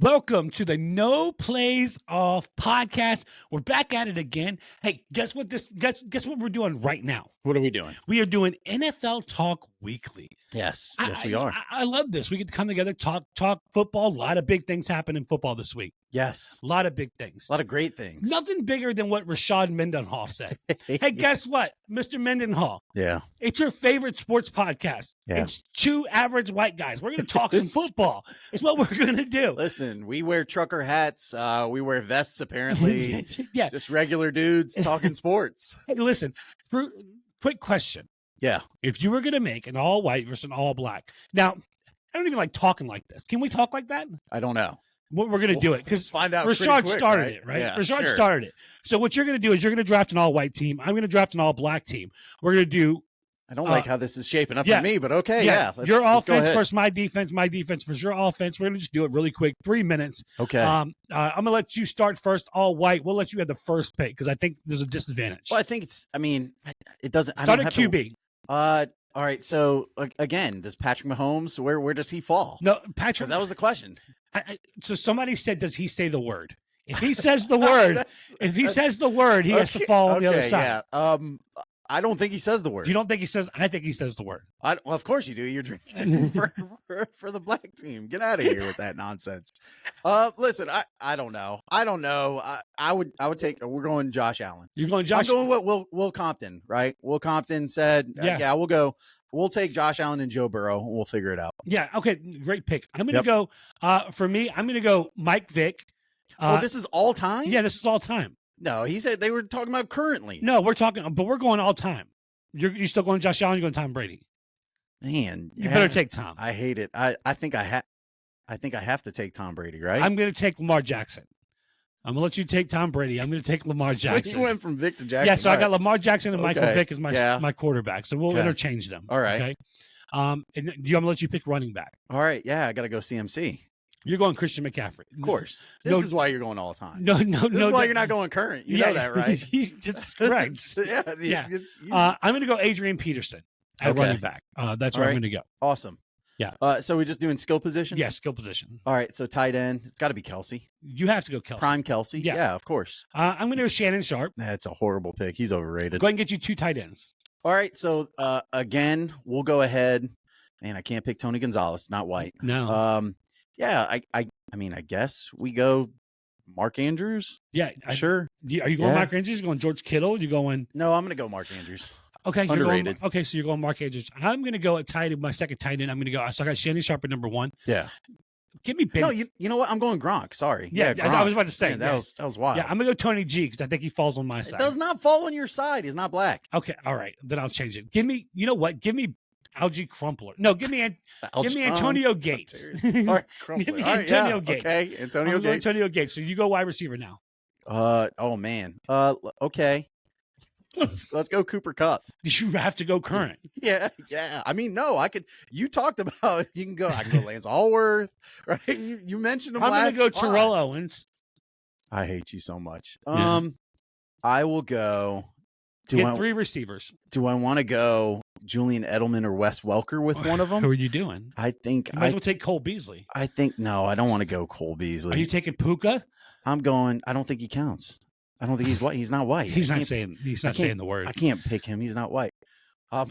Welcome to the No Plays Off podcast. We're back at it again. Hey, guess what we're doing right now? What are we doing? We are doing NFL Talk Weekly. Yes, we are. I love this. We get to come together, talk football. A lot of big things happen in football this week. Yes. A lot of big things. A lot of great things. Nothing bigger than what Rashard Mendenhall said. Hey, guess what? Mr. Mendenhall. Yeah. It's your favorite sports podcast. Yeah. It's two average white guys. We're going to talk some football. It's what we're going to do. Listen, we wear trucker hats. We wear vests, apparently. Yeah. Just regular dudes talking sports. Hey, listen, quick question. Yeah. If you were going to make an all white versus an all black. Now, I don't even like talking like this. Can we talk like that? I don't know. We're going to do it because find out. Rashard started it, right? Yeah, Rashard sure. started it. So what you're going to do is you're going to draft an all white team. I'm going to draft an all black team. We're going to do. I don't like how this is shaping up yeah. for me, but okay. Yeah. Your offense versus my defense versus your offense. We're going to just do it really quick. 3 minutes. Okay. I'm going to let you start first, all white. We'll let you have the first pick because I think there's a disadvantage. Well, I think it doesn't. I Start don't at have QB. All right. So again, does Patrick Mahomes, where does he fall? No, Patrick. Because that was the question. So somebody said, does he say the word? If he says the word, he has to fall on the other side. Yeah. I don't think he says the word. You don't think he says? I think he says the word. Well, of course you do. You're drinking for the black team. Get out of here with that nonsense. Listen, I don't know. I would take. We're going Josh Allen. You're going Josh. I'm going what Will Compton, right? Will Compton said, yeah, we'll go. We'll take Josh Allen and Joe Burrow, and we'll figure it out. Yeah. Okay. Great pick. I'm going to go. For me, I'm going to go Mike Vick. This is all time. Yeah, this is all time. No, he said they were talking about currently. No, we're going all time. You still going Josh Allen? You're going Tom Brady. Man, you better take Tom. I hate it. I think I have to take Tom Brady, right? I'm going to take Lamar Jackson. I'm going to let you take Tom Brady. I'm going to take Lamar Jackson. So you went from Vick to Jackson. Yeah, so I got Lamar Jackson and Michael Vick as my quarterback. So we'll interchange them. All right. Okay. And I'm going to let you pick running back. All right. Yeah, I got to go CMC. You're going Christian McCaffrey. Of course. This is why you're going all the time. No. This is why you're not going current. You know that, right? That's correct. yeah. I'm going to go Adrian Peterson at running back. That's where I'm going to go. Awesome. Yeah. So we're just doing skill positions? Yeah, skill position. All right. So tight end. It's got to be Kelsey. You have to go Kelsey. Prime Kelsey. Yeah, of course. I'm going to go Shannon Sharp. That's a horrible pick. He's overrated. Go ahead and get you 2 tight ends. All right. So again, we'll go ahead. Man, I can't pick Tony Gonzalez. Not white. No. Yeah. I guess we go Mark Andrews. Yeah. Sure. Are you going Mark Andrews? You going George Kittle? You going? No, I'm going to go Mark Andrews. Okay. Underrated. So you're going Mark Andrews. I'm going to go at tight end, my second tight end. I'm going to go. So I got Shannon Sharp at number 1. Yeah. Give me Ben. No, you know what? I'm going Gronk. Sorry. Yeah, Gronk. I was about to say. Man, that was wild. Yeah, I'm going to go Tony G because I think he falls on my It side. does not fall on your side. He's not black. Okay. All right. Then I'll change it. Give me, you know what? Give me Algie Crumpler. No, give me Antonio Gates. All right, Give me Antonio Gates. Okay, Antonio Gates. Antonio Gates. So you go wide receiver now. Oh man. Okay. Let's go Cooper Kupp. You have to go current. Yeah. I mean, no, I could. You talked about you can go. I can go Lance Allworth, right? You mentioned him. I'm going to go Terrell Owens. I hate you so much. Yeah. I will go. Get 3 receivers. Do I want to go Julian Edelman or Wes Welker with one of them? Who are you doing? I think you might as well take Cole Beasley. I think no, I don't want to go Cole Beasley. Are you taking Puka? I'm going. I don't think he counts. I don't think he's white. He's not white. He's not saying the word. I can't pick him. He's not white. I'm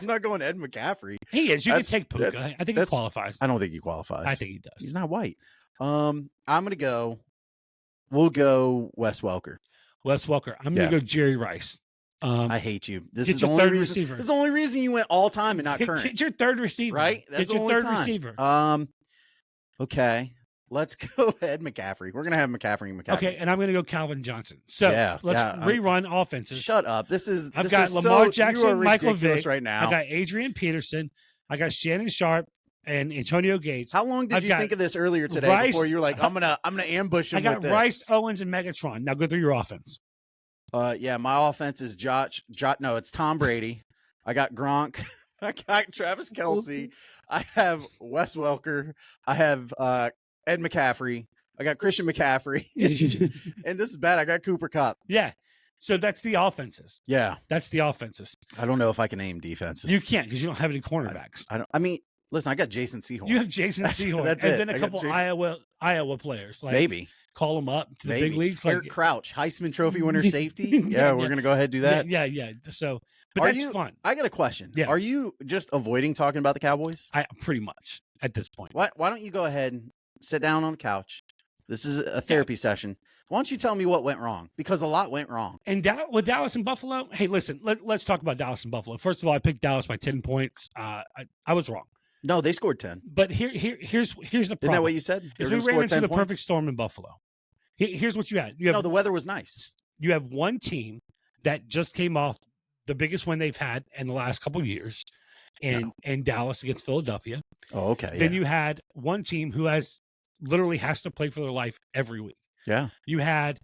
not going Ed McCaffrey. He is. You can take Puka. I think he qualifies. I don't think he qualifies. I think he does. He's not white. I'm going to go. We'll go Wes Welker. I'm going to go Jerry Rice. I hate you. This is your the only third reason, receiver. This is the only reason you went all time and not current. Get your third receiver. Right? That's get your third receiver. Okay. Let's go Ed McCaffrey. We're going to have McCaffrey. Okay, and I'm going to go Calvin Johnson. So let's rerun offenses. Shut up. I've got Lamar Jackson, Michael Vick. Right now. I got Adrian Peterson. I got Shannon Sharp and Antonio Gates. How long did you think of this earlier today before you were like, I'm gonna ambush him? I got with this. Rice, Owens, and Megatron. Now go through your offense. My offense is it's Tom Brady. I got Gronk. I got Travis Kelce. I have Wes Welker. I have Ed McCaffrey. I got Christian McCaffrey. And this is bad. I got Cooper Kupp. Yeah. So that's the offenses. Yeah. That's the offenses. I don't know if I can name defenses. You can't because you don't have any cornerbacks. I mean, Listen, I got Jason Sehorn. You have Jason Sehorn. That's and it. then I a got couple Jason- Iowa players. Like, Maybe. call them up to the big leagues. Like, Eric Crouch, Heisman Trophy winner safety. Yeah, We're yeah. going to go ahead and do that. Yeah. So, but Are that's you- fun. I got a question. Yeah. Are you just avoiding talking about the Cowboys? I pretty much at this point. Why don't you go ahead and sit down on the couch? This is a therapy session. Why don't you tell me what went wrong? Because a lot went wrong. And with Dallas and Buffalo, hey, listen, let's talk about Dallas and Buffalo. First of all, I picked Dallas by 10 points. I was wrong. No, they scored 10. But here's the problem. Isn't that what you said? Is we ran into the perfect storm in Buffalo. Here's what you had. No, the weather was nice. You have one team that just came off the biggest win they've had in the last couple of years, and Dallas against Philadelphia. Oh, okay. Then you had one team who literally has to play for their life every week. Yeah. You had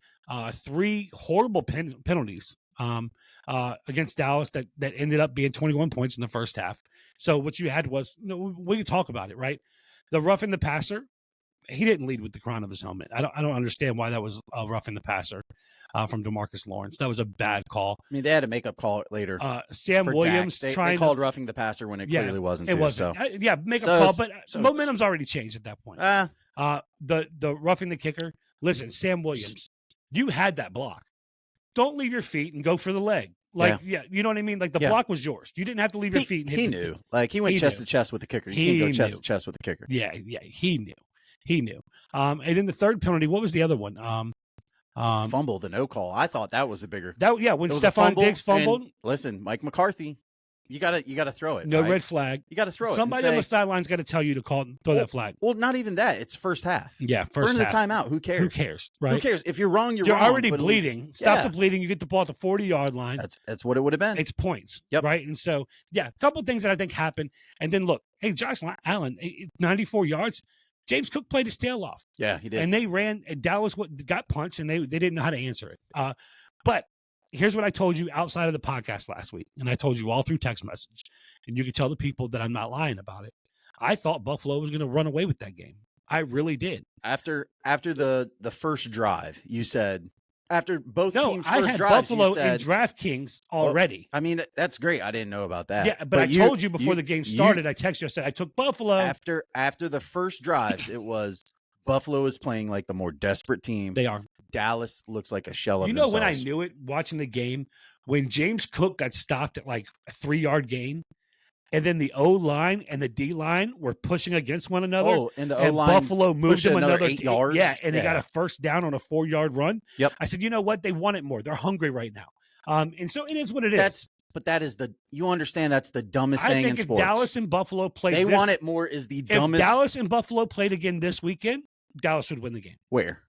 3 horrible penalties against Dallas that ended up being 21 points in the first half. So what you had was, we can talk about it, right? The roughing the passer, he didn't lead with the crown of his helmet. I don't understand why that was roughing the passer from DeMarcus Lawrence. That was a bad call. I mean, they had a makeup call later. Sam Williams they trying called roughing the passer when it clearly wasn't. It wasn't. Makeup call, but momentum's already changed at that point. The roughing the kicker. Listen, Sam Williams, you had that block. Don't leave your feet and go for the leg. You know what I mean? Like, the block was yours. You didn't have to leave your feet. And he knew. Like, he went chest to chest with the kicker. He can't go chest to chest with the kicker. Yeah, he knew. And then the third penalty, what was the other one? Fumble, the no call. I thought that was the bigger. When Stephon Diggs fumbled. Listen, Mike McCarthy, you gotta throw it. No right? red flag. You gotta throw it. Somebody on the sideline's got to tell you to throw that flag. Well, not even that. It's first half. Yeah, Burn half. the timeout. Who cares? Right? Who cares? If you're wrong, you're wrong. You're already bleeding. Stop the bleeding. You get the ball at the 40-yard line. That's what it would have been. It's points. Yep. Right. And so, a couple of things that I think happened. And then look, hey, Josh Allen, 94 yards. James Cook played his tail off. Yeah, he did. And they ran. And Dallas got punched, and they didn't know how to answer it. But here's what I told you outside of the podcast last week, and I told you all through text message, and you can tell the people that I'm not lying about it. I thought Buffalo was going to run away with that game. I really did. After the first drive, you said after both teams' I first had drives, Buffalo you said, in DraftKings already. Well, I mean, that's great. I didn't know about that. Yeah, but I told you before the game started. I texted you. I said I took Buffalo. After the first drives, it was Buffalo is playing like the more desperate team. They are. Dallas looks like a shell of themselves. When I themselves. knew it watching the game, when James Cook got stopped at like a 3-yard gain, and then the O-line and the D-line were pushing against one another. Oh, and the O-line Buffalo moved them another 8 yards. Yeah, and they got a first down on a 4-yard run. Yep. I said, you know what? They want it more. They're hungry right now. And so it is what it is. But that is you understand that's the dumbest saying in sports. If Dallas and Buffalo played They want it more is the dumbest. If Dallas and Buffalo played again this weekend, Dallas would win the game. Where?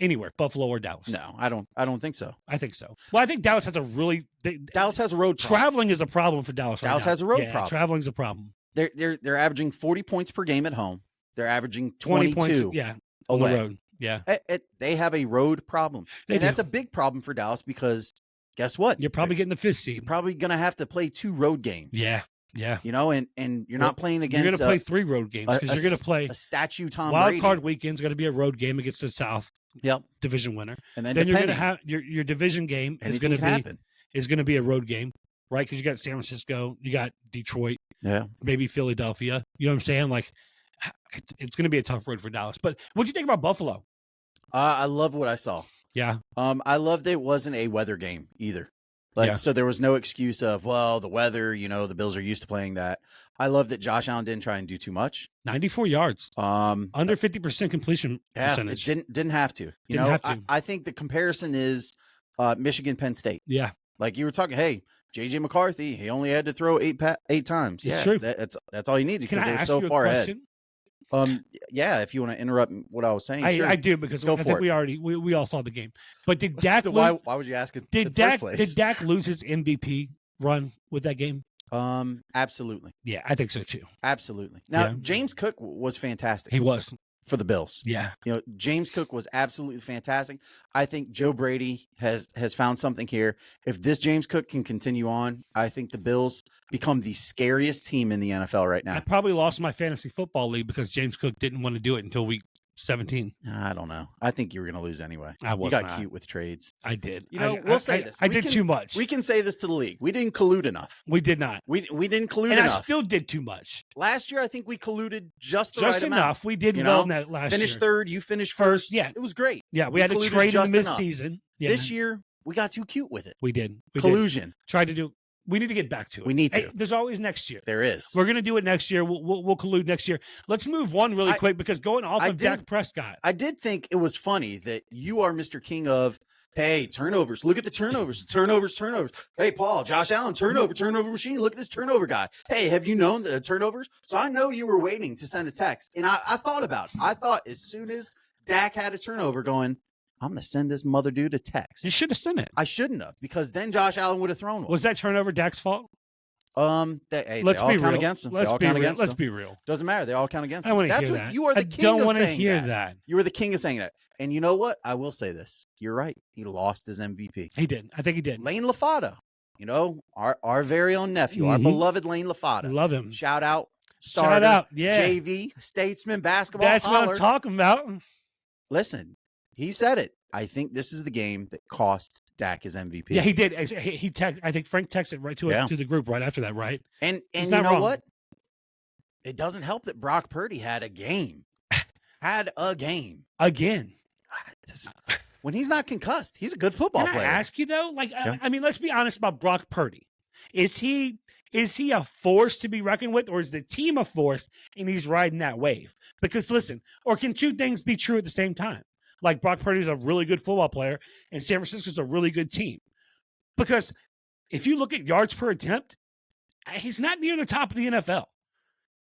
Anywhere, Buffalo or Dallas. No, I don't think so. I think so. Well, I think Dallas has a really Dallas has a road problem. Traveling is a problem for Dallas. Dallas has a road problem. Traveling's a problem. They're averaging 40 points per game at home. They're averaging 22 points, on away. the road. Yeah. They have a road problem. That's a big problem for Dallas because guess what? You're probably getting the 5th seed. You're probably going to have to play 2 road games. Yeah. Yeah. You know, and you're not playing against. You're going to play 3 road games because you're going to play a statue Tom Wild Brady. Card weekend's going to be a road game against the South. Yep. Division winner. And then you're going to have your division game is going to be a road game, right? Because you got San Francisco, you got Detroit, maybe Philadelphia. You know what I'm saying? Like, it's going to be a tough road for Dallas. But what'd you think about Buffalo? I love what I saw. Yeah. I loved it wasn't a weather game either. So there was no excuse of, the weather, the Bills are used to playing that. I love that Josh Allen didn't try and do too much. 94 yards. Under 50% completion percentage. It didn't have to. Didn't have to. I think the comparison is Michigan, Penn State. Yeah. Like you were talking, hey, J.J. McCarthy, he only had to throw 8 times. It's true. That's all you needed because they're so far ahead. If you want to interrupt what I was saying, sure. I do because I think we all saw the game. But did Dak? Why would you ask it? Did Dak lose his MVP run with that game? Absolutely. Yeah, I think so too. Absolutely. Now James Cook was fantastic. He was for the Bills. Yeah. James Cook was absolutely fantastic. I think Joe Brady has found something here. If this James Cook can continue on, I think the Bills become the scariest team in the NFL right now. I probably lost my fantasy football league because James Cook didn't want to do it until week 17. I don't know. I think you were going to lose anyway. I was You got not. cute with trades. I did. You know, we'll say this. I did too much. We can say this to the league. We didn't collude enough. We did not. We didn't collude and enough. I still did too much. Last year, I think we colluded just the right enough. amount. We did well in that last year. Finished third. You finished first. Yeah. It was great. Yeah, we had to trade in the midseason. Yeah. This year, we got too cute with it. We did. Collusion. Tried to do. We need to get back to it. We need to. Hey, there's always next year. There is. We're going to do it next year. We'll collude next year. Let's move on really quick because going off of Dak Prescott. I did think it was funny that you are Mr. King of, hey, turnovers. Look at the turnovers. Turnovers. Hey, Paul, Josh Allen, turnover machine. Look at this turnover guy. Hey, have you known the turnovers? So I know you were waiting to send a text. And I thought about it. I thought as soon as Dak had a turnover going, I'm going to send this mother dude a text. You should have sent it. I shouldn't have, because then Josh Allen would have thrown one. Was that turnover Dak's fault? Let's be count real. against him. Let's be real. Doesn't matter. They all count against him. I want to hear that. You are the king of saying that. I don't want to hear that. You were the king of saying that. And you know what? I will say this. You're right. He lost his MVP. He did. I think he did. Lane LaFada, our very own nephew, our beloved Lane LaFada. Love him. Shout out. Starter, Shout out. Yeah. JV, Statesman, basketball. That's what I'm talking about. Listen, he said it. I think this is the game that cost Dak his MVP. Yeah, he did. He I think Frank texted right to us to the group right after that, right? And you know what? It doesn't help that Brock Purdy had a game. Again. When he's not concussed, he's a good football player. Can I ask you though? I mean, let's be honest about Brock Purdy. Is he a force to be reckoned with, or is the team a force and he's riding that wave? Because listen, or can two things be true at the same time? Like Brock Purdy is a really good football player and San Francisco's a really good team. Because if you look at yards per attempt, he's not near the top of the NFL.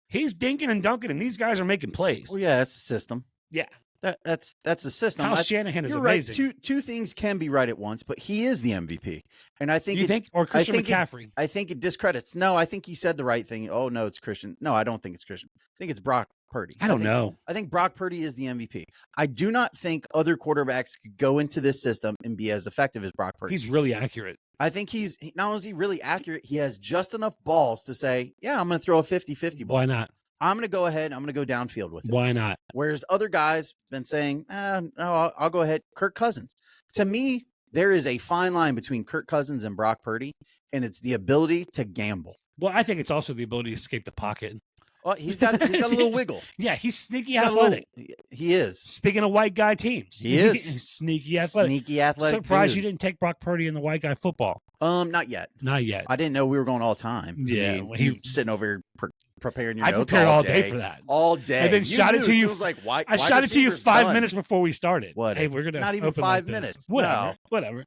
He's dinking and dunking, and these guys are making plays. Well, yeah, that's the system. Yeah. That's the system. Kyle Shanahan is you're amazing. Right. Two things can be right at once, but he is the MVP. And I think or Christian McCaffrey. I think it discredits. No, I think he said the right thing. Oh no, it's Christian. No, I don't think it's Christian. I think it's Brock Purdy. I don't know. I think Brock Purdy is the MVP. I do not think other quarterbacks could go into this system and be as effective as Brock Purdy. He's really accurate. I think not only is he really accurate, he has just enough balls to say, yeah, I'm going to throw a 50-50 ball. Why not? I'm going to go ahead. I'm going to go downfield with it. Why not? Whereas other guys been saying, no, I'll go ahead. Kirk Cousins. To me, there is a fine line between Kirk Cousins and Brock Purdy, and it's the ability to gamble. Well, I think it's also the ability to escape the pocket. Well, he's got a little wiggle. Yeah, he's sneaky athletic. He is. Speaking of white guy teams, he is sneaky athletic. Sneaky athletic. Surprised you didn't take Brock Purdy in the white guy football. Not yet. Not yet. I didn't know we were going all time. Yeah, he sitting over here preparing your notes. I prepared all day for that. All day. And then shot it to you. Like, I shot it to you 5 minutes before we started. What? Hey, we're gonna not even 5 minutes. Whatever.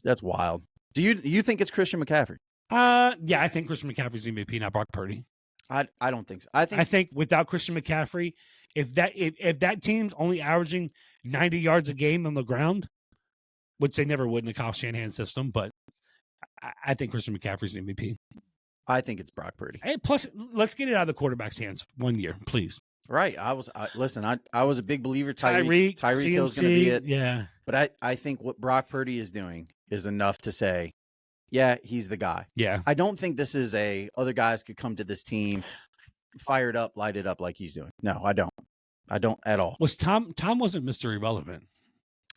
That's wild. Do you think it's Christian McCaffrey? Yeah, I think Christian McCaffrey's the MVP, not Brock Purdy. I don't think so. I think without Christian McCaffrey, if that team's only averaging 90 yards a game on the ground, which they never would in the Kyle Shanahan system, but I think Christian McCaffrey's the MVP. I think it's Brock Purdy. Hey, plus, let's get it out of the quarterback's hands 1 year, please. Right. I was a big believer. Tyreek Hill's going to be it. Yeah. But I think what Brock Purdy is doing is enough to say, yeah, he's the guy. Yeah. I don't think this is other guys could come to this team fired up, lighted up like he's doing. No, I don't. I don't at all. Tom wasn't Mr. Irrelevant.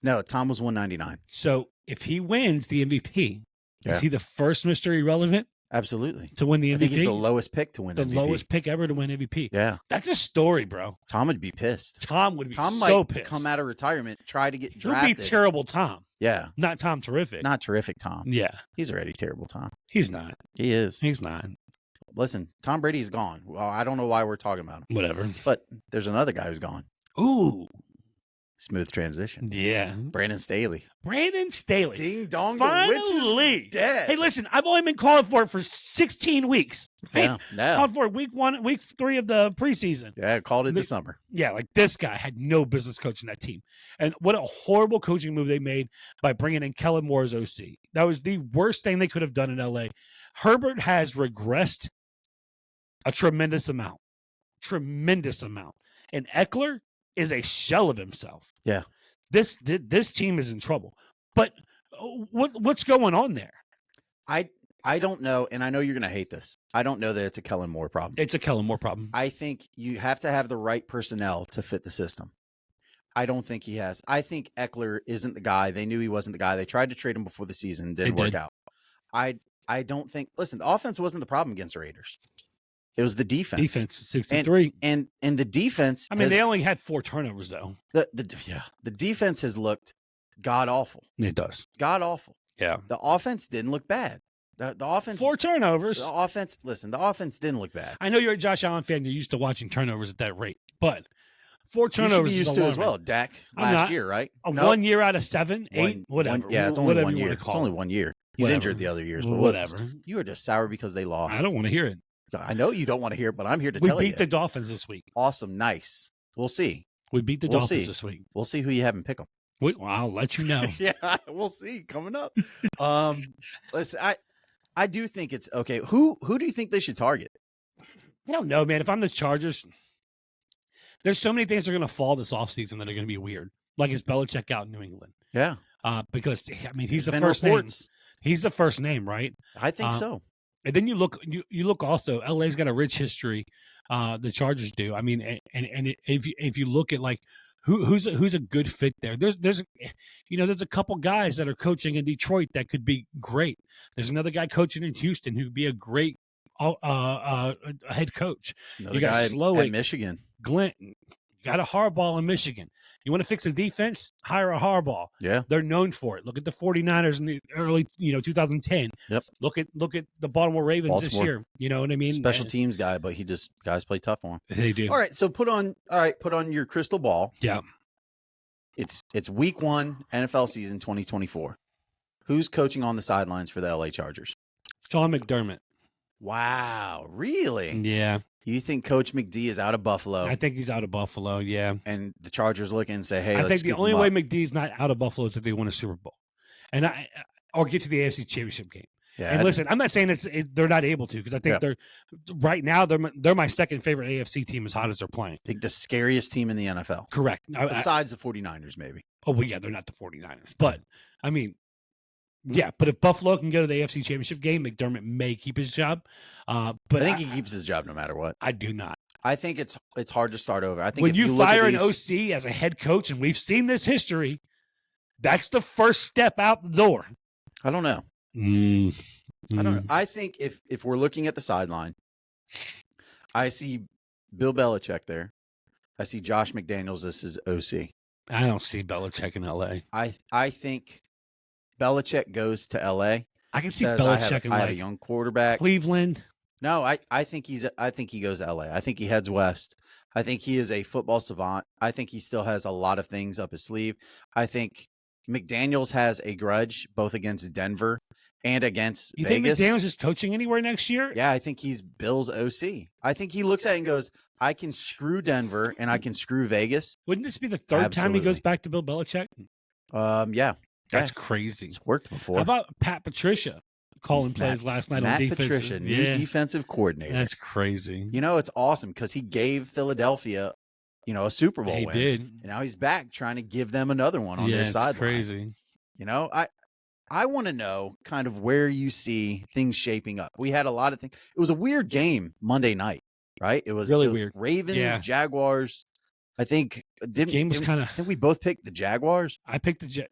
No, Tom was 199. So if he wins the MVP, is he the first Mr. Irrelevant? Absolutely. To win the MVP? I think he's the lowest pick to win the MVP. The lowest pick ever to win MVP. Yeah. That's a story, bro. Tom would be pissed. Tom would be so might pissed. Come out of retirement, try to get drafted. He would be terrible Tom. Yeah. Not Tom Terrific. Not terrific Tom. Yeah. He's already terrible Tom. He's not. He is. He's not. Listen, Tom Brady's gone. Well, I don't know why we're talking about him. Whatever. But there's another guy who's gone. Ooh. Smooth transition. Yeah. Brandon Staley. Ding dong. Finally. The witch is dead. Hey, listen, I've only been calling for it for 16 weeks. Yeah. Called for it week 3 of the preseason. Yeah, called it this summer. Yeah, like this guy had no business coaching that team. And what a horrible coaching move they made by bringing in Kellen Moore as OC. That was the worst thing they could have done in LA. Herbert has regressed a tremendous amount. And Eckler is a shell of himself. Yeah. This team is in trouble. But what's going on there? I I don't know, and I know you're going to hate this. I don't know that it's a Kellen Moore problem. It's a Kellen Moore problem. I think you have to have the right personnel to fit the system. I don't think he has. I think Eckler isn't the guy. They knew he wasn't the guy. They tried to trade him before the season. Didn't work out. I don't think. Listen, the offense wasn't the problem against the Raiders. It was the defense. Defense, 63. And the defense. I mean, they only had 4 turnovers, though. The defense has looked god awful. It does. God awful. Yeah. The offense didn't look bad. The offense. 4 turnovers. The offense. Listen, the offense didn't look bad. I know you're a Josh Allen fan. You're used to watching turnovers at that rate, but 4 turnovers. You should be used to as well. Dak last year, right? 1 year out of 7, 8, whatever. It's only 1 year. It's only 1 year. He's injured the other years, but whatever. You are just sour because they lost. I don't want to hear it. I know you don't want to hear it, but I'm here to tell you. We beat the Dolphins this week. Awesome, nice. We'll see. We beat the Dolphins this week. We'll see who you have and pick them. Well, I'll let you know. Yeah, we'll see coming up. Listen, I do think it's okay. Who do you think they should target? I don't know, man. If I'm the Chargers, there's so many things that are going to fall this offseason that are going to be weird. Like, is Belichick out in New England? Yeah. Because, I mean, he's the first name. He's the first name, right? I think so. And then you look also, LA's got a rich history. The Chargers do. I mean, and if you look at like who's a good fit there, there's a couple guys that are coaching in Detroit that could be great. There's another guy coaching in Houston who could be a great head coach. You got Slowick at Michigan. Glenn. Got a Harbaugh in Michigan. You want to fix the defense? Hire a Harbaugh. Yeah. They're known for it. Look at the 49ers in the early, 2010. Yep. Look at the Baltimore Ravens this year. You know what I mean? Special teams guy, but guys play tough on him. They do. All right, so put on your crystal ball. Yeah. It's week 1 NFL season 2024. Who's coaching on the sidelines for the LA Chargers? Sean McDermott. Wow, really? Yeah. You think Coach McD is out of Buffalo? I think he's out of Buffalo, yeah. And the Chargers look and say, hey, I let's think the only him way up. McD's not out of Buffalo is if they win a Super Bowl. Or get to the AFC Championship game. Yeah, and listen, I'm not saying they're not able to, because I think they're right now they're my second favorite AFC team as hot as they're playing. I think the scariest team in the NFL. Correct. Besides the 49ers, maybe. Oh, well, yeah, they're not the 49ers. But, I mean, yeah, but if Buffalo can go to the AFC Championship game, McDermott may keep his job. But I think he keeps his job no matter what. I do not. I think it's hard to start over. I think when you fire an OC as a head coach, and we've seen this history, that's the first step out the door. I don't know. I don't know. I think if we're looking at the sideline, I see Bill Belichick there. I see Josh McDaniels as his OC. I don't see Belichick in LA. I think Belichick goes to LA. I can see Belichick in I have a young quarterback. Cleveland. No, I think he goes to LA. I think he heads west. I think he is a football savant. I think he still has a lot of things up his sleeve. I think McDaniels has a grudge both against Denver and against Vegas. You think McDaniels is coaching anywhere next year? Yeah, I think he's Bill's OC. I think he looks at it and goes, I can screw Denver and I can screw Vegas. Wouldn't this be the third time he goes back to Bill Belichick? Yeah. That's crazy. It's worked before. How about Pat Patricia calling plays last night on defense? Patricia, new defensive coordinator. That's crazy. It's awesome because he gave Philadelphia, a Super Bowl win. He did. And now he's back trying to give them another one on their sideline. Crazy. I want to know kind of where you see things shaping up. We had a lot of things. It was a weird game Monday night, right? It was really weird. Ravens, Jaguars. I think game was kind of. I think we both picked the Jaguars. I picked the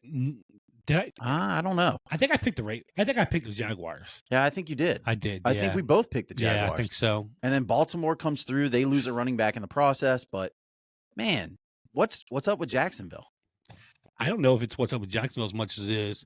Did I? I don't know. I think I picked the Jaguars. Yeah, I think you did. I did. I think we both picked the Jaguars. Yeah, I think so. And then Baltimore comes through. They lose a running back in the process. But man, what's up with Jacksonville? I don't know if it's what's up with Jacksonville as much as it is.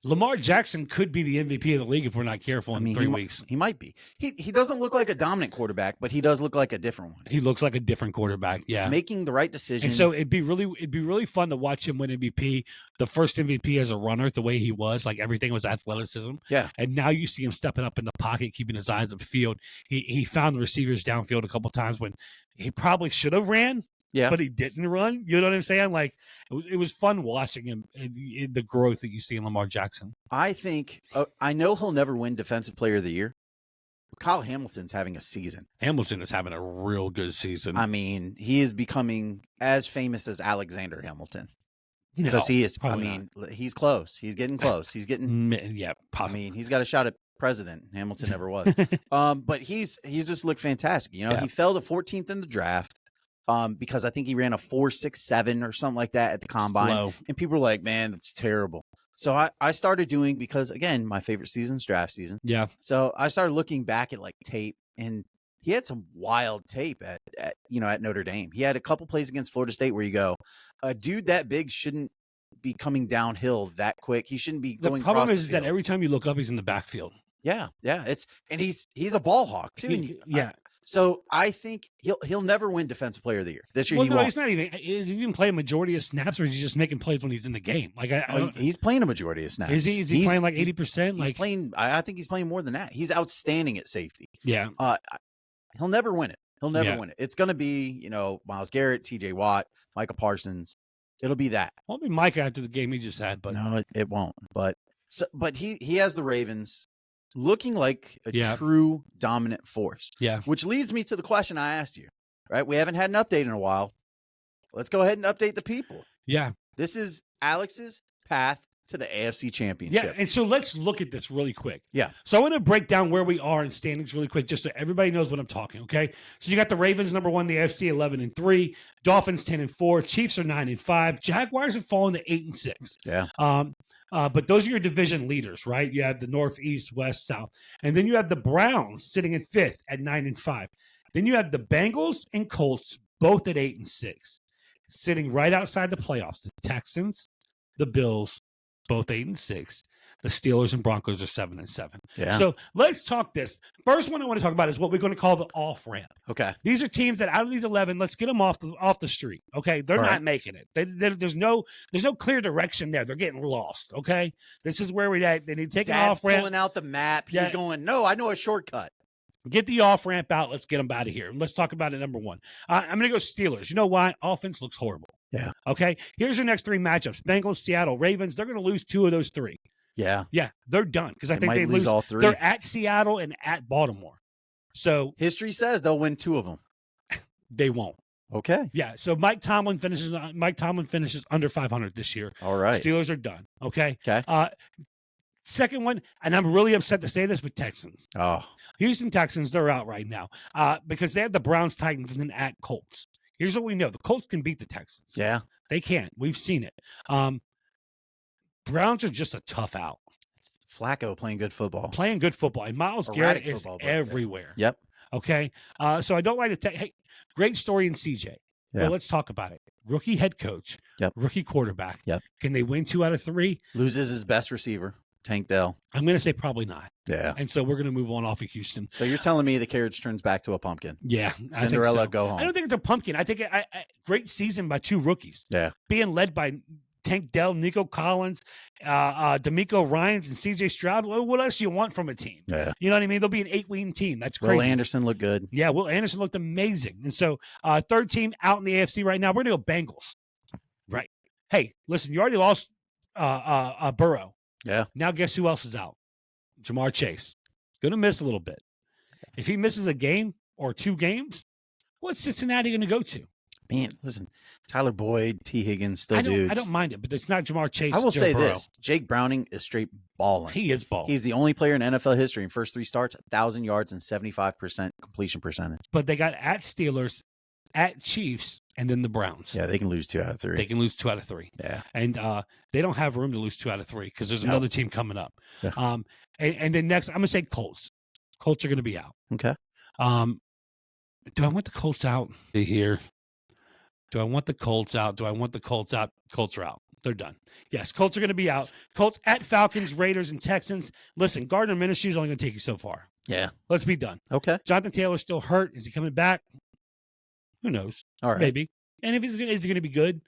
Lamar Jackson could be the MVP of the league if we're not careful in 3 weeks. He might be. He doesn't look like a dominant quarterback, but he does look like a different one. He looks like a different quarterback. Yeah, he's making the right decision. And so it'd be really fun to watch him win MVP. The first MVP as a runner, the way he was, like everything was athleticism. Yeah. And now you see him stepping up in the pocket, keeping his eyes upfield. He found the receivers downfield a couple times when he probably should have ran. Yeah, but he didn't run. You know what I'm saying? Like it was fun watching him, the growth that you see in Lamar Jackson. I think I know he'll never win Defensive Player of the Year. Kyle Hamilton's having a season. Hamilton is having a real good season. I mean, he is becoming as famous as Alexander Hamilton because no, he is. I mean, he's close. He's getting close. He's getting. Yeah, possibly. I mean, he's got a shot at president. Hamilton never was. But he's just looked fantastic. You know, he fell to 14th in the draft. Because I think he ran a 4.67 or something like that at the combine. Low. And people were like, man, that's terrible. So I started doing, because again, my favorite season's draft season. Yeah. So I started looking back at like tape, and he had some wild tape at Notre Dame. He had a couple plays against Florida State where you go, a dude that big shouldn't be coming downhill that quick. He shouldn't be going. The problem is that every time you look up, he's in the backfield. Yeah. He's a ball hawk too. So I think he'll never win Defensive Player of the Year this year. Well, no, he's not even. Is he even playing a majority of snaps, or is he just making plays when he's in the game? Like he's playing a majority of snaps. Is he playing like 80%? He's playing. I think he's playing more than that. He's outstanding at safety. Yeah. He'll never win it. He'll never win it. It's going to be Myles Garrett, T.J. Watt, Micah Parsons. It'll be that. Well, it'll be Micah after the game he just had, but no, it won't. But he has the Ravens looking like a true dominant force. Yeah. Which leads me to the question I asked you, right? We haven't had an update in a while. Let's go ahead and update the people. Yeah. This is Alex's path to the AFC Championship. Yeah. And so let's look at this really quick. Yeah. So I want to break down where we are in standings really quick, just so everybody knows what I'm talking. Okay. So you got the Ravens, number 1, the AFC 11-3, Dolphins 10-4, Chiefs are 9-5, Jaguars have fallen to 8-6. Yeah. But those are your division leaders, right? You have the North, East, West, South. And then you have the Browns sitting in 5th at 9-5. Then you have the Bengals and Colts, both at 8-6, sitting right outside the playoffs. The Texans, the Bills, both 8-6. The Steelers and Broncos are 7-7. Yeah. So let's talk this. First one I want to talk about is what we're going to call the off ramp. Okay. These are teams that out of these 11, let's get them off the street. Okay. They're not making it. There's no clear direction there. They're getting lost. Okay. This is where we're at. They need to take an off ramp. Pulling out the map. He's going, no, I know a shortcut. Get the off ramp out. Let's get them out of here. Let's talk about it. Number 1. I'm going to go Steelers. You know why? Offense looks horrible. Yeah. Okay. Here's your next 3 matchups: Bengals, Seattle, Ravens. They're going to lose 2 of those 3. Yeah. Yeah. They're done because I think they lose all 3. They're at Seattle and at Baltimore. So history says they'll win 2 of them. They won't. Okay. Yeah. So Mike Tomlin finishes under 500 this year. All right. Steelers are done. Okay. Okay. Second one, and I'm really upset to say this, but Texans. Oh. Houston Texans, they're out right now because they have the Browns, Titans, and then at Colts. Here's what we know. The Colts can beat the Texans. Yeah. They can't. We've seen it. Browns are just a tough out. Flacco playing good football. And Myles Garrett is everywhere. Yep. Okay. So I don't like to take, hey, great story in CJ. Yeah. But let's talk about it. Rookie head coach. Yep. Rookie quarterback. Yep. Can they win 2 out of 3? Loses his best receiver, Tank Dell. I'm going to say probably not. Yeah. And so we're going to move on off of Houston. So you're telling me the carriage turns back to a pumpkin? Yeah. Cinderella, I think so. go home. I don't think it's a pumpkin. I think great season by 2 rookies. Yeah. Being led by Tank Dell, Nico Collins, D'Amico Ryans, and C.J. Stroud. What else do you want from a team? Yeah. You know what I mean? They'll be an 8-win team. That's crazy. Will Anderson looked good. Yeah, Will Anderson looked amazing. And so third team out in the AFC right now, we're going to go Bengals. Right. Hey, listen, you already lost Burrow. Yeah. Now guess who else is out? Jamar Chase. Going to miss a little bit. If he misses a game or 2 games, what's Cincinnati going to go to? Man, listen, Tyler Boyd, T. Higgins, still dudes. I don't mind it, but it's not Jamar Chase. I will say Burrow. this. Jake Browning is straight balling. He is balling. He's the only player in NFL history in first 3 starts, 1,000 yards and 75% completion percentage. But they got at Steelers, at Chiefs, and then the Browns. Yeah, they can lose 2 out of 3. They can lose 2 out of 3. Yeah. And they don't have room to lose 2 out of 3 because there's another team coming up. Yeah. And then next, I'm going to say Colts. Colts are going to be out. Okay. Do I want the Colts out here? Do I want the Colts out? Do I want the Colts out? Colts are out. They're done. Yes, Colts are going to be out. Colts at Falcons, Raiders, and Texans. Listen, Gardner Minshew is only going to take you so far. Yeah. Let's be done. Okay. Jonathan Taylor's still hurt. Is he coming back? Who knows? All right. Maybe. And if he's good, is he going to be good?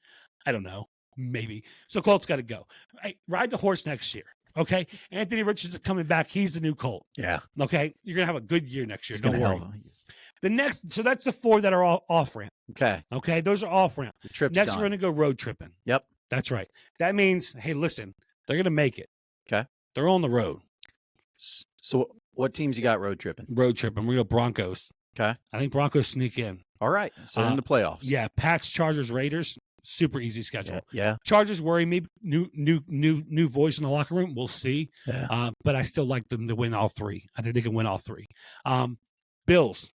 I don't know. Maybe. So Colts got to go. Hey, ride the horse next year. Okay. Anthony Richards is coming back. He's the new Colt. Yeah. Okay. You're going to have a good year next year. Don't worry. The next, so that's the 4 that are all off ramp. Okay. Okay. Those are off ramp. The trip's next, done. we're going to go road tripping. Yep. That's right. That means, hey, listen, they're going to make it. Okay. They're on the road. So what teams you got road tripping? Road tripping. We go Broncos. Okay. I think Broncos sneak in. All right. So in the playoffs. Yeah. Pats, Chargers, Raiders. Super easy schedule. Yeah. Chargers worry me. New voice in the locker room. We'll see. Yeah. But I still like them to win all three. I think they can win all three. Bills.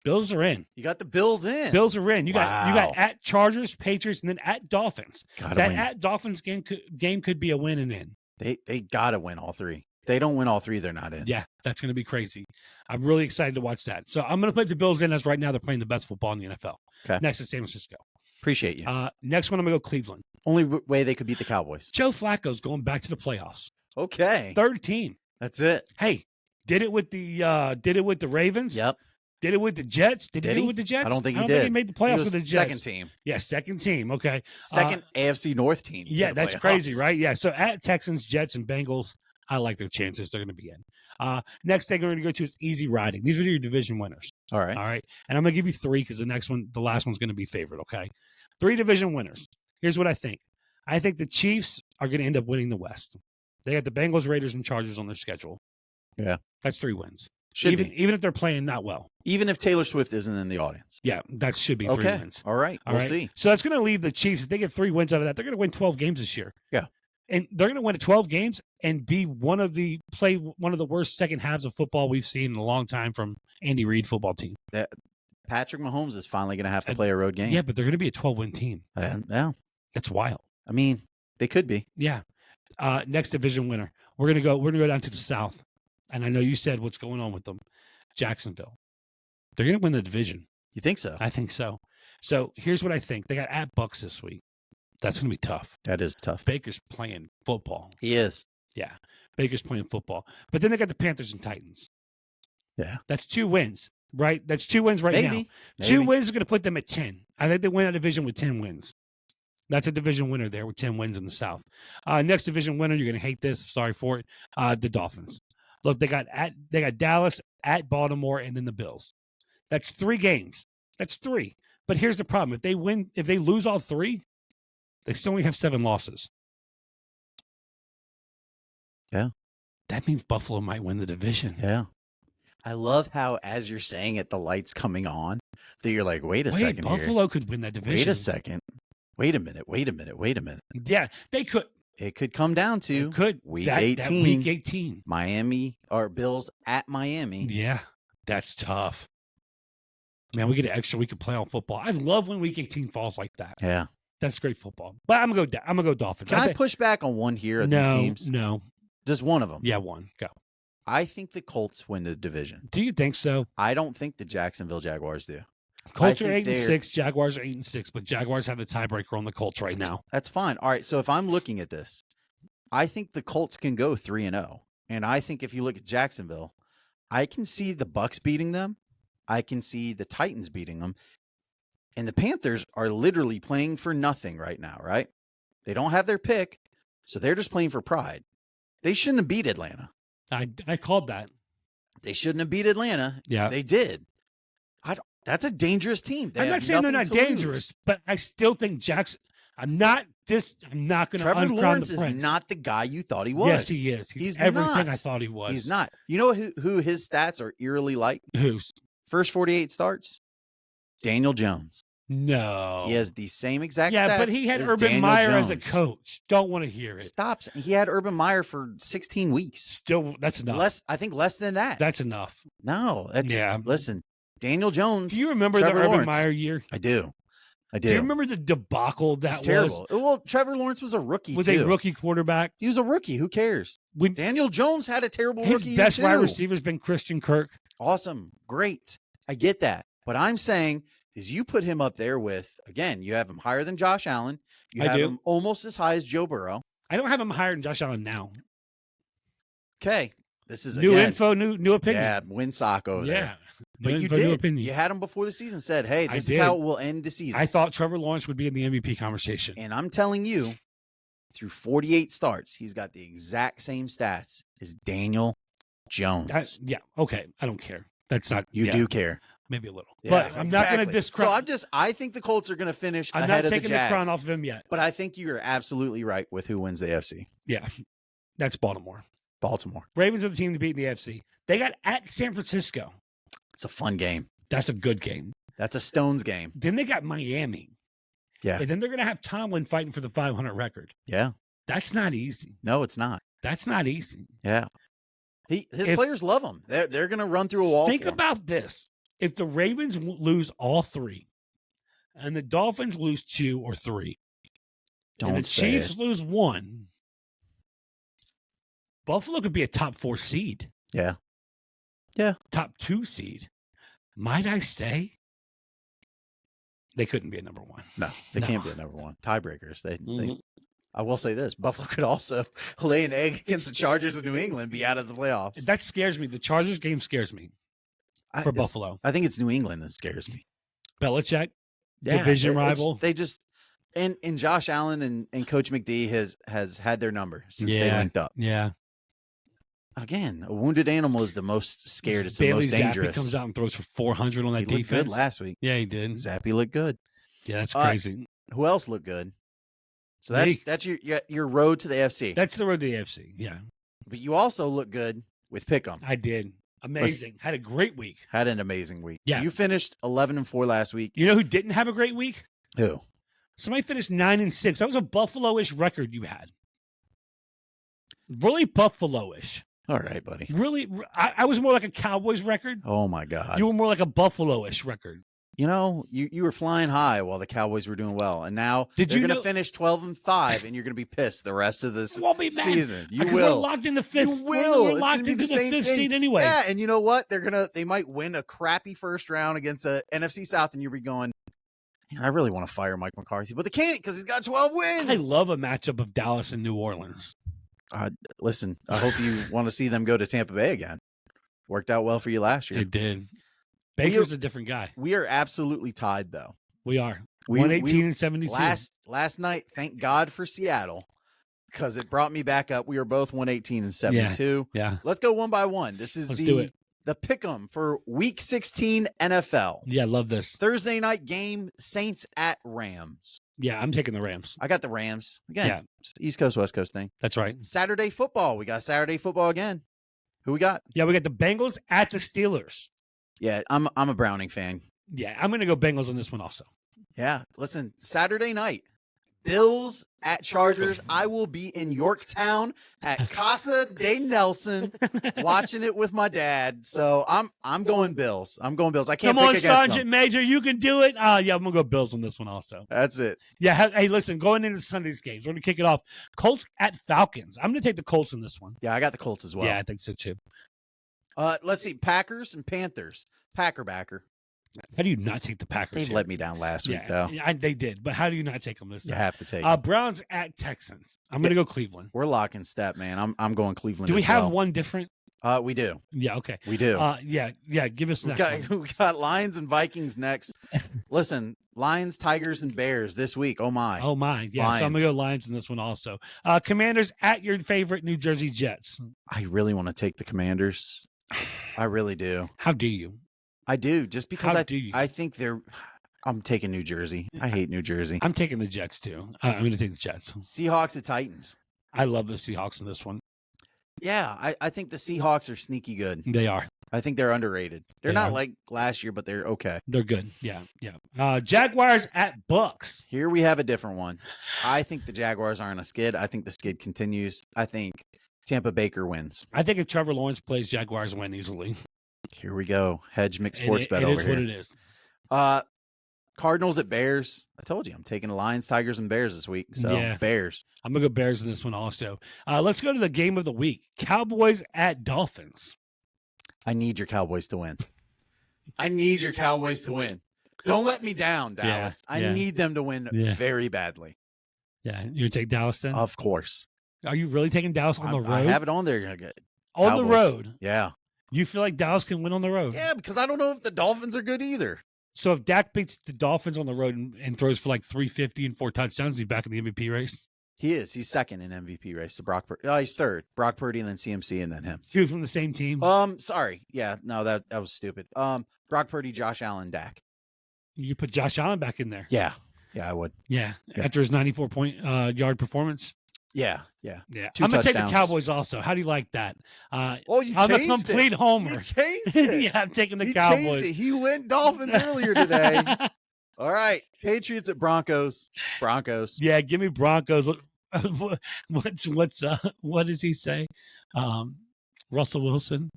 Bills are in. You got the Bills in. Bills are in. You got at Chargers, Patriots, and then at Dolphins. That win. At Dolphins game could be a win and in. They gotta win all three. They don't win all three, they're not in. Yeah, that's going to be crazy. I'm really excited to watch that. So I'm going to put the Bills in as right now they're playing the best football in the NFL. Okay. Next is San Francisco. Appreciate you. Next one, I'm going to go Cleveland. Only way they could beat the Cowboys. Joe Flacco's going back to the playoffs. Okay. Third team. That's it. Hey, did it with the Ravens. Yep. Did it with the Jets? Did he do it with the Jets? I don't think he did. Think he made the playoffs with the Jets. Second team. Yeah, second team. Okay. Second AFC North team. Yeah, that's crazy, right? Yeah. So at Texans, Jets, and Bengals, I like their chances. They're going to be in. Next thing we're going to go to is easy riding. These are your division winners. All right. And I'm going to give you three because the last one's going to be favorite. Okay. 3 division winners. Here's what I think. I think the Chiefs are going to end up winning the West. They got the Bengals, Raiders, and Chargers on their schedule. Yeah. That's 3 wins. Even if they're playing not well. Even if Taylor Swift isn't in the audience. Yeah, that should be 3 wins. All right. We'll see. So that's going to leave the Chiefs. If they get 3 wins out of that, they're going to win 12 games this year. Yeah. And they're going to win 12 games and be one of the worst second halves of football we've seen in a long time from Andy Reid football team. Patrick Mahomes is finally going to have to play a road game. Yeah, but they're going to be a 12-win team. Yeah. That's wild. I mean, they could be. Yeah. Next division winner. We're going to go down to the South. And I know you said what's going on with them. Jacksonville. They're going to win the division. You think so? I think so. So here's what I think. They got at Bucks this week. That's going to be tough. That is tough. Baker's playing football. He is. Yeah. Baker's playing football. But then they got the Panthers and Titans. Yeah. That's 2 wins, right? That's 2 wins now. 2 wins is going to put them at 10. I think they win that division with 10 wins. That's a division winner there with 10 wins in the South. Next division winner, you're going to hate this. Sorry for it. The Dolphins. Look, they got Dallas, at Baltimore, and then the Bills. That's 3 games. That's 3. But here's the problem. If they lose all 3, they still only have 7 losses. Yeah. That means Buffalo might win the division. Yeah. I love how, as you're saying it, the light's coming on, that you're like, wait a second Buffalo could win that division. Wait a second. Wait a minute. Yeah, they could. It could come down to week 18. Week 18. Miami or Bills at Miami. Yeah, that's tough. Man, we get an extra week of playoff football. I love when week 18 falls like that. Yeah. That's great football. But I'm gonna go Dolphins. Can I push back on one here of these teams? No. Just one of them. Yeah, one. Go. I think the Colts win the division. Do you think so? I don't think the Jacksonville Jaguars do. Colts are 8-6. Jaguars are 8-6, but Jaguars have the tiebreaker on the Colts right now. That's fine. All right. So if I'm looking at this, I think the Colts can go 3-0. And I think if you look at Jacksonville, I can see the Bucks beating them. I can see the Titans beating them. And the Panthers are literally playing for nothing right now, right? They don't have their pick, so they're just playing for pride. They shouldn't have beat Atlanta. I called that. They shouldn't have beat Atlanta. Yeah. They did. That's a dangerous team. I'm not saying they're not dangerous, but I still think Jackson. I'm not going to. Trevor Lawrence is not the guy you thought he was. Yes, he is. He's everything I thought he was. He's not. You know who his stats are eerily like? Who's first 48 starts? Daniel Jones. No, he has the same exact. Yeah, stats but he had as Urban Daniel Meyer Jones. as a coach. Don't want to hear it. Stops. He had Urban Meyer for 16 weeks. Still, that's enough. I think less than that. That's enough. No, that's Listen, Daniel Jones. Do you remember Trevor the Lawrence. Urban Meyer year? I do. Do you remember the debacle that was? Terrible. Well, Trevor Lawrence was a rookie. Was a rookie quarterback. He was a rookie. Who cares? Daniel Jones had a terrible rookie year. His best wide receiver's been Christian Kirk. Awesome. Great. I get that. But I'm saying is you put him up there with, again, you have him higher than Josh Allen. You have him almost as high as Joe Burrow. I don't have him higher than Josh Allen now. Okay. This is new info, new opinion. Yeah, win sock over there. But new you info, did. Opinion. You had him before the season, said, hey, this is how it will end the season. I thought Trevor Lawrence would be in the MVP conversation. And I'm telling you, through 48 starts, he's got the exact same stats as Daniel Jones. Okay. I don't care. That's not. You do care. Maybe a little. Yeah, but I'm not going to discredit. So I think the Colts are going to finish I'm ahead not of taking the Jags. the crown off of him yet. But I think you're absolutely right with who wins the AFC. Yeah. That's Baltimore. Ravens are the team to beat in the AFC. They got at San Francisco. It's a fun game. That's a good game. That's a Stones game. Then they got Miami. Yeah. And then they're going to have Tomlin fighting for the 500 record. Yeah. That's not easy. No, it's not. That's not easy. Yeah. His players love him. They're going to run through a wall. Think about this. If the Ravens lose all 3 and the Dolphins lose 2 or 3 and the Chiefs lose 1, Buffalo could be a top 4 seed. Yeah. Yeah. Top 2 seed. Might I say they couldn't be a number 1. No, they can't be a number 1. Tiebreakers. I will say this. Buffalo could also lay an egg against the Chargers of New England, be out of the playoffs. That scares me. The Chargers game scares me for Buffalo. I think it's New England that scares me. Belichick, division rival. They just and Josh Allen and Coach McD has had their number since they linked up. Yeah. Again, a wounded animal is the most scared. It's Bailey the most dangerous. Zappi comes out and throws for 400 on that He looked defense. good last week. Yeah, he did. Zappi looked good. Yeah, that's crazy. Who else looked good? So that's your road to the AFC. That's the road to the AFC. Yeah. But you also look good with Pick'em. I did. Amazing. Had a great week. Had an amazing week. Yeah. You finished 11-4 last week. You know who didn't have a great week? Who? Somebody finished 9-6. That was a Buffalo-ish record you had. Really Buffalo-ish. All right, buddy. Really, I was more like a Cowboys record. Oh my God. You were more like a Buffalo-ish record. You know, you were flying high while the Cowboys were doing well, and now they're going to finish 12-5, and you're going to be pissed the rest of this season. You will. We're locked in the 5th. You will. We're locked into the 5th seed anyway. Yeah, and you know what? They might win a crappy first round against a NFC South, and you'll be going, man, I really want to fire Mike McCarthy, but they can't because he's got 12 wins. I love a matchup of Dallas and New Orleans. Listen, I hope you want to see them go to Tampa Bay again. Worked out well for you last year. It did. Baker's a different guy. We are absolutely tied, though. We are. 118-72. Last night, thank God for Seattle, because it brought me back up. We were both 118-72. Yeah. Let's go one by one. This is the Pick'em for Week 16 NFL. Yeah, love this. Thursday night game, Saints at Rams. Yeah, I'm taking the Rams. I got the Rams. Again, East Coast, West Coast thing. That's right. Saturday football. We got Saturday football again. Who we got? Yeah, we got the Bengals at the Steelers. Yeah, I'm a Browning fan. Yeah, I'm going to go Bengals on this one also. Yeah, listen, Saturday night, Bills at Chargers. I will be in Yorktown at Casa de Nelson watching it with my dad. So I'm going Bills. I can't Come on, pick against Sergeant them. Major, you can do it. Yeah, I'm going to go Bills on this one also. That's it. Yeah, hey, listen, going into Sunday's games, we're going to kick it off. Colts at Falcons. I'm going to take the Colts in this one. Yeah, I got the Colts as well. Yeah, I think so too. Let's see, Packers and Panthers. Packer. How do you not take the Packers? They let me down last week, though. Yeah, they did. But how do you not take them this time? You have to take them. Browns at Texans. I'm going to go Cleveland. We're locking step, man. I'm going Cleveland. Do we have well. one different? We do. Yeah, okay. We do. Yeah. Give us that. We got Lions and Vikings next. Listen, Lions, Tigers, and Bears this week. Oh my. Yeah, Lions. so I'm going to go Lions in this one also. Commanders at your favorite New Jersey Jets. I really want to take the Commanders. I really do. How do you? I do, just because I think I'm taking New Jersey. I hate New Jersey. I'm taking the Jets too. I'm going to take the Jets. Seahawks at Titans. I love the Seahawks in this one. Yeah, I think the Seahawks are sneaky good. They are. I think they're underrated. They're not like last year, but they're okay. They're good. Yeah. Jaguars at Bucks. Here we have a different one. I think the Jaguars aren't a skid. I think the skid continues. I think Tampa Baker wins. I think if Trevor Lawrence plays, Jaguars win easily. Here we go. Hedge mixed sports bet over here. It is what it is. Cardinals at Bears. I told you I'm taking the Lions, Tigers, and Bears this week. So Bears. I'm going to go Bears in this one also. Let's go to the game of the week. Cowboys at Dolphins. I need your Cowboys to win. I need your Cowboys to win. Don't let me down, Dallas. I need them to win very badly. Yeah. You take Dallas then? Of course. Are you really taking Dallas on the road? I have it on there. On the road? Yeah. You feel like Dallas can win on the road? Yeah, because I don't know if the Dolphins are good either. So if Dak beats the Dolphins on the road and throws for like 350 and 4 touchdowns, he's back in the MVP race? He is. He's second in MVP race to Brock Purdy. Oh, he's third. Brock Purdy and then CMC and then him. Two from the same team? Sorry. Yeah, no, that was stupid. Brock Purdy, Josh Allen, Dak. You put Josh Allen back in there? Yeah. Yeah, I would. Yeah. After his 94-point yard performance? Yeah. I'm going to take the Cowboys also. How do you like that? You changed I'm a complete homer. You changed it. Yeah, I'm taking the Cowboys. Changed it. He went Dolphins earlier today. All right. Patriots at Broncos. Broncos. Yeah, give me Broncos. What does he say? Russell Wilson.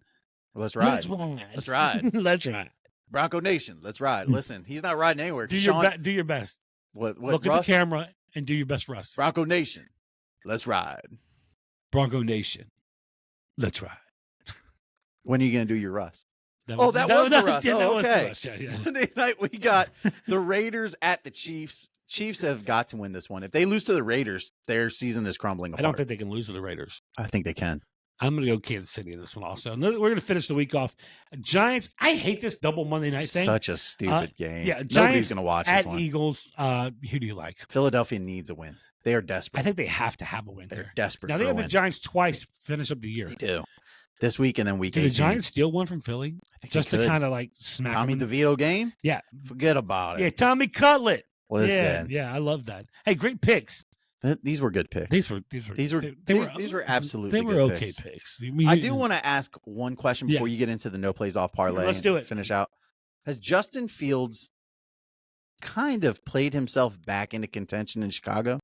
Let's ride. Let's ride. Let's ride. Let's ride. Bronco Nation. Let's ride. Listen, he's not riding anywhere. Do your best. What Look Russ? at the camera and do your best, Russ. Bronco Nation. Let's ride. Bronco Nation. Let's ride. When are you going to do your Russ? That was the Russ. Yeah, that was the okay. Russ. Yeah. Monday night, we got the Raiders at the Chiefs. Chiefs have got to win this one. If they lose to the Raiders, their season is crumbling apart. I don't think they can lose to the Raiders. I think they can. I'm going to go Kansas City in this one also. We're going to finish the week off. Giants, I hate this double Monday night thing. Such a stupid game. Yeah, Giants nobody's going to watch this at one. Eagles, who do you like? Philadelphia needs a win. They are desperate. I think they have to have a win. They're here. desperate Now, for they a have win. the Giants twice finish up the year. They do. This week and then week Did 18. the Giants steal one from Philly? I think Just they to could. kind of like smack Tommy them? DeVito game? Yeah. Forget about it. Yeah, Tommy Cutlet. Listen. Yeah, I love that. Hey, great picks. These were good picks. These were absolutely they were good okay picks. picks. I do want to ask one question before you get into the No Plays Off parlay. Let's do and it. Finish out. Has Justin Fields kind of played himself back into contention in Chicago?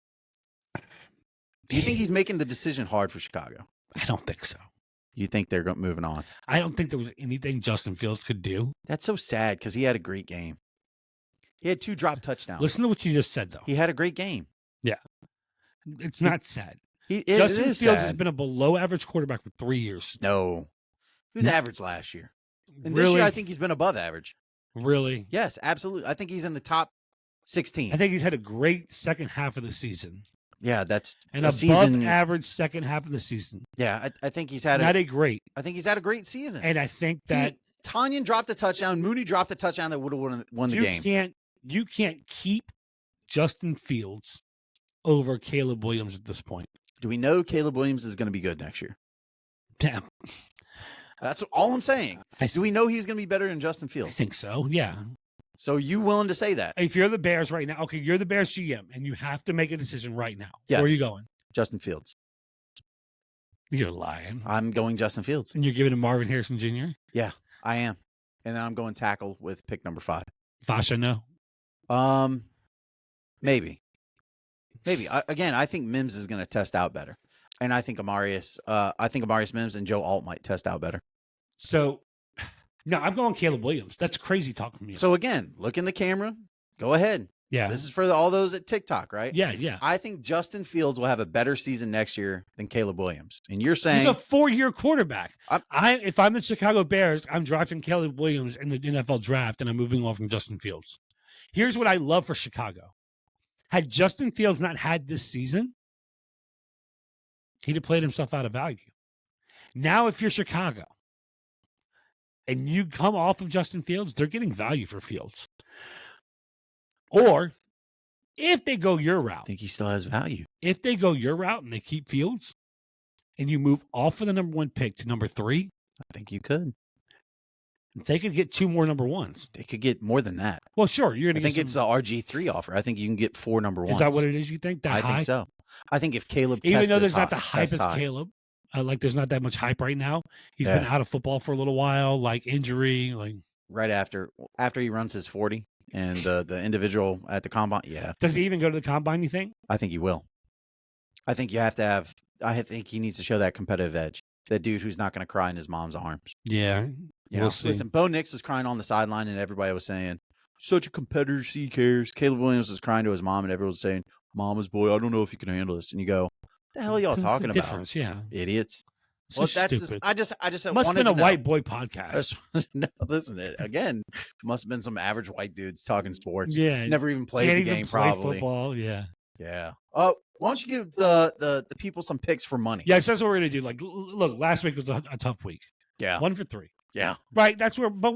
Do you think he's making the decision hard for Chicago? I don't think so. You think they're moving on? I don't think there was anything Justin Fields could do. That's so sad because he had a great game. He had 2 drop touchdowns. Listen to what you just said, though. He had a great game. Yeah. It's not sad. Justin Fields has been a below-average quarterback for 3 years. No. He was average last year. And Really? this year, I think he's been above average. Really? Yes, absolutely. I think he's in the top 16. I think he's had a great second half of the season. Yeah, that's An a season. above-average second half of the season. Yeah, I think he's had Not a great. I think he's had a great season. And I think that Tanyan dropped a touchdown. Mooney dropped a touchdown that would have won the game. You can't keep Justin Fields over Caleb Williams at this point. Do we know Caleb Williams is going to be good next year? Damn. That's all I'm saying. Do we know he's going to be better than Justin I Fields? think so, yeah. So you willing to say that? If you're the Bears right now, okay, you're the Bears GM, and you have to make a decision right now. Yes. Where are you going? Justin Fields. You're lying. I'm going Justin Fields. And you're giving him Marvin Harrison Jr.? Yeah, I am. And then I'm going tackle with pick number 5. Fasha, no. Maybe. I think Mims is going to test out better. And I think Amarius Mims and Joe Alt might test out better. So, no, I'm going Caleb Williams. That's crazy talk from you. So again, look in the camera. Go ahead. Yeah. This is for all those at TikTok, right? Yeah. I think Justin Fields will have a better season next year than Caleb Williams. And you're saying he's a 4-year quarterback. If I'm the Chicago Bears, I'm drafting Caleb Williams in the NFL draft, and I'm moving on from Justin Fields. Here's what I love for Chicago. Had Justin Fields not had this season, he'd have played himself out of value. Now, if you're Chicago and you come off of Justin Fields, they're getting value for Fields. Or if they go your route, I think he still has value. if they go your route and they keep Fields and you move off of the number 1 pick to number 3, I think you could. they could get 2 more number 1s. They could get more than that. Well, sure. You're I going to think get it's the RG3 offer. I think you can get 4 number 1s. Is that what it is, you think? That I high? think so. I think if Caleb Even tests though there's this not the high- hype tests as high, Caleb. Like, there's not that much hype right now. He's been out of football for a little while, like injury. Like, right after he runs his 40 and the individual at the combine, yeah, does he even go to the combine, you think? I think he will. I think you have to have. I think he needs to show that competitive edge. That dude who's not going to cry in his mom's arms. Yeah. You We'll know, see. listen, Bo Nix was crying on the sideline, and everybody was saying, "Such a competitor, he cares." Caleb Williams was crying to his mom, and everyone was saying, "Mama's boy, I don't know if he can handle this." And you go, "The hell y'all What's the talking about, difference? Yeah. idiots?" So Well, that's stupid. just, I just Must have wanted been a to know. white boy podcast. No, listen, again, must have been some average white dudes talking sports. Yeah. Never even played Can't the even game, play probably. football. Yeah. Yeah. Oh, why don't you give the people some picks for money? Yeah, so that's what we're going to do. Like, look, last week was a tough week. Yeah. 1 for 3. Yeah. Right? That's where, but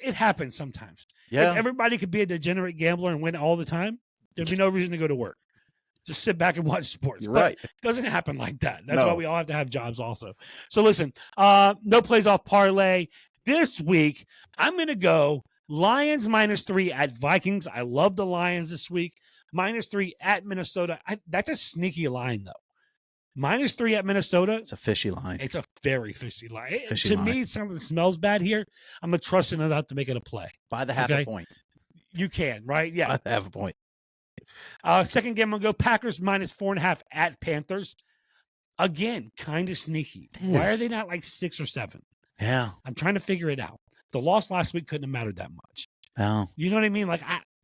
it happens sometimes. Yeah. If everybody could be a degenerate gambler and win all the time, there'd be no reason to go to work. Just sit back and watch sports. You're But right. it doesn't happen like that. That's No. why we all have to have jobs also. So listen, no plays off parlay. This week, I'm going to go Lions -3 at Vikings. I love the Lions this week. -3 at Minnesota. That's a sneaky line, though. -3 at Minnesota. It's a fishy line. It's a very fishy line. Fishy To line. me, it sounds like it smells bad here. I'm going to trust it enough to make it a play. By the half okay. a point. You can, right? Yeah. I have a point. Second game, I'm going to go Packers -4.5 at Panthers. Again, kind of sneaky. Why are they not like 6 or 7? Yeah. I'm trying to figure it out. The loss last week couldn't have mattered that much. Oh, You know what I mean? Like,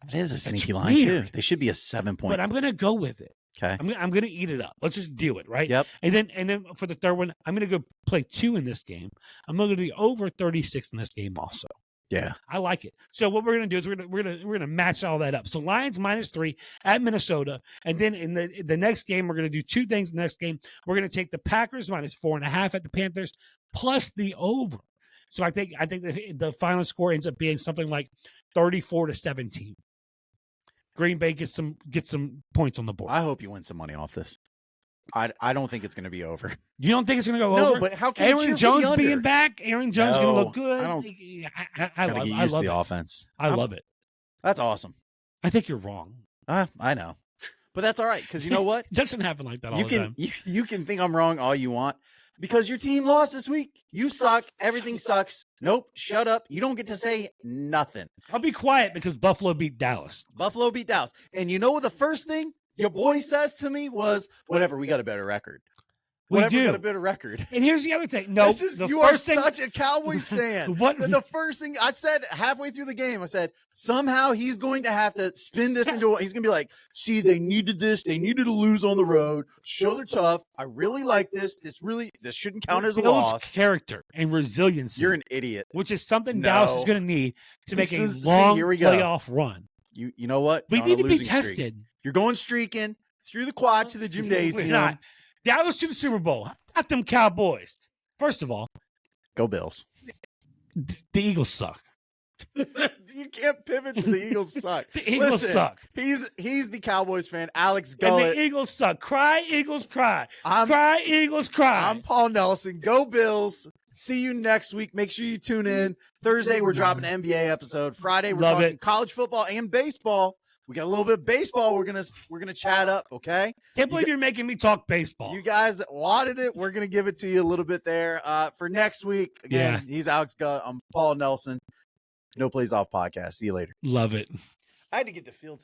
it is a sneaky it's line too. weird. They should be a 7 point. But I'm going to go with it. Okay. I'm going to eat it up. Let's just do it, right? Yep. And then for the third one, I'm going to go play 2 in this game. I'm going to go to the over 36 in this game also. Yeah. I like it. So what we're going to do is we're going to match all that up. So Lions -3 at Minnesota, and then in the next game we're going to do 2 things. In the next game we're going to take the Packers -4.5 at the Panthers plus the over. So I think the final score ends up being something like 34-17. Green Bay gets some points on the board. I hope you win some money off this. I don't think it's going to be over. You don't think it's going to go No, over? but how can you cheer Aaron for Jones the under? being back? Aaron Jones going to look good. I Gotta love, get I used love to the it. offense. I love it. That's awesome. I think you're wrong. I know, but that's all right because you know what? It doesn't happen like that all the time. You can think I'm wrong all you want because your team lost this week. You suck. Everything sucks. Nope. Shut up. You don't get to say nothing. I'll be quiet because Buffalo beat Dallas. Buffalo beat Dallas, and you know what? The first thing your boy says to me was, "Whatever. We got a better record. We Whatever. do. We got a better record." And here's the other thing. No, You are such a Cowboys fan. What? The first thing I said halfway through the game, I said, somehow he's going to have to spin this into he's going to be like, see, they needed this. They needed to lose on the road. Show they're tough. I really like this. This shouldn't count as a loss. Character and resiliency. You're an idiot. Which is something No. Dallas is going to need to make a See, long here we go. playoff run. You know what? We You're on need a to be losing streak. tested. You're going streaking through the quad to the We're gymnasium. not. Dallas to the Super Bowl. Not them Cowboys. First of all, Go Bills. the Eagles suck. You can't pivot to the Eagles suck. The Eagles suck. He's the Cowboys fan. Alex And Gullett. the Eagles suck. Cry, Eagles, cry. I'm- Cry, Eagles, cry. I'm Paul Nelson. Go Bills. See you next week. Make sure you tune in. Thursday, we're dropping an NBA episode. Friday, we're Love talking it. college football and baseball. We got a little bit of baseball. We're gonna chat up, okay? Can't believe you're making me talk baseball. You guys wanted it. We're gonna give it to you a little bit there. For next week, again, he's Alex Gullett. I'm Paul Nelson. No Plays Off podcast. See you later. Love it. I had to get the field